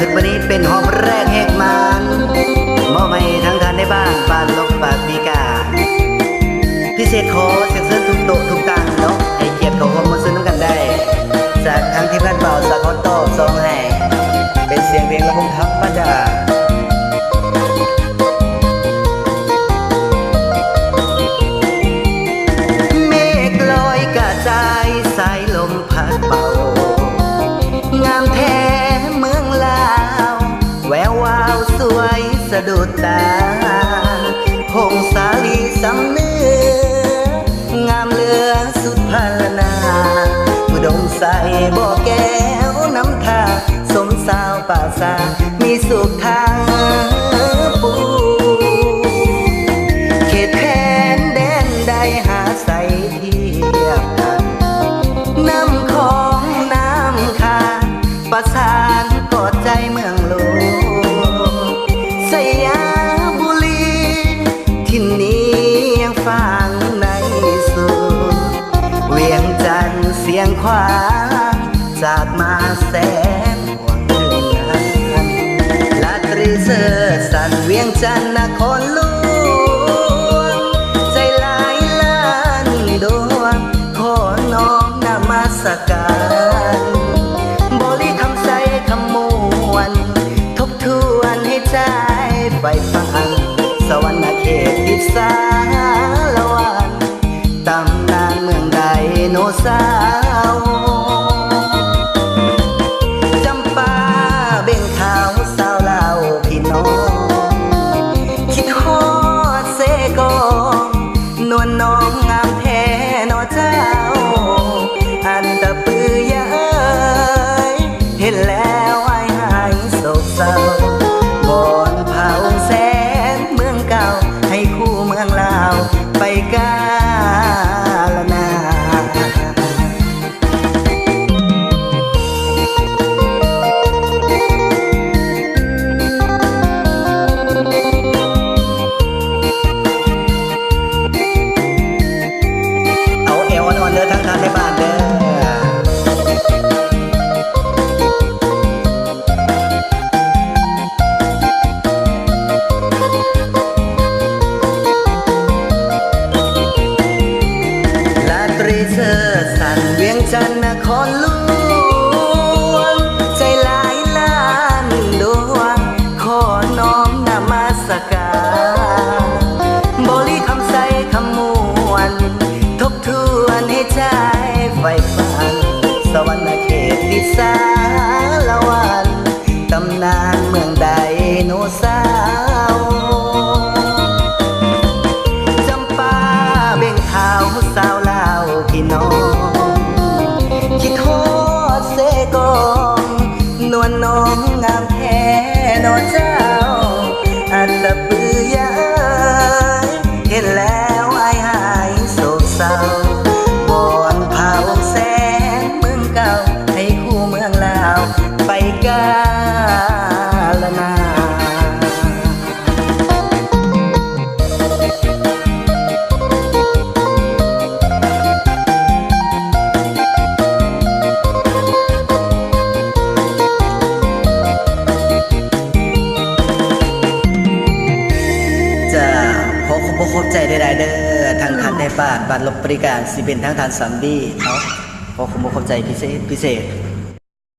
ขึ้นวันนี้เป็นหอมแรกแหกมันมอบให้ทั้งท่านในบ้านปานลบปากปีกาพิเศษขอเสียงเสื้อทุกโต๊ะทุกตังเนาะให้เกียรติเขาความมาซื้อน้ำกันได้จากทางที่เพื่อนเบาสะกดตอบซองให้เป็นเสียงเพลงระบงทับป้าจ่าเมฆลอยกระจายสายลมพัดเป่างามแท้เมืองลาวแวววาวสวยสะดุดตาพงสาลีสำเนื้องามเหลือสุดพรรณนาอุดมใสบ่อแก้วน้ำทาสมสาวป่าสามีสุขทางปูเขตแผนแดนใดหาใสเทียบกันน้ำของน้ำคาประสานกอดใจเมืองหลวงสยามบุรีที่นี้ยังฟังในสุดเวียงจันทร์เสียงขวางจากมาแสนหวังถึงนั้นลาตรีเสื้อสันเวียงจันทร์นครหลวงใจหลายล้านดวงขอน้อมนมัสการบริคำใสคำมวนทบทวนให้ใจไฟฟังสวรรค์เขตดิสาละวันตำนานเมืองไดโนเสาร์จำปาเบ่งขาวสาวลาวพี่น้องคิดฮอดเสกองนวลน้องงามแท้นอเจ้าอันตะปือยาเอ้ยเห็นแล้วไอ้หายโศกเศร้าบอนเผาแสนเมืองเก่าให้คู่เมืองลาวไปกาลนาเอาเอวอ่อนๆเด้อทั้งท่านในบ้านเด้อเสื้อสันเวียงจันทร์นครหลวงใจหลายล้านดวงขอน้อมนมัสการบริคำใสคำมวนทบทวนให้ใจไฟฝันสวรรค์เขตดิสาละวันตำนานเมืองไดโนเสาร์จำปาเบ่งขาวสาวลาวพี่น้องคิดฮอดเสกองนวลน้องงามแท้นอเจ้าอันตะปือยาเห็นแล้วไอ้หายโศกเศร้าบอนเผาแสนเมืองเก่าให้คู่เมืองลาวไปกาลนาขอบใจได้เด้อทางท่านในบ้านลบปริการสิเป็นทางท่านสัมบีเอาขอบใจพิเศษ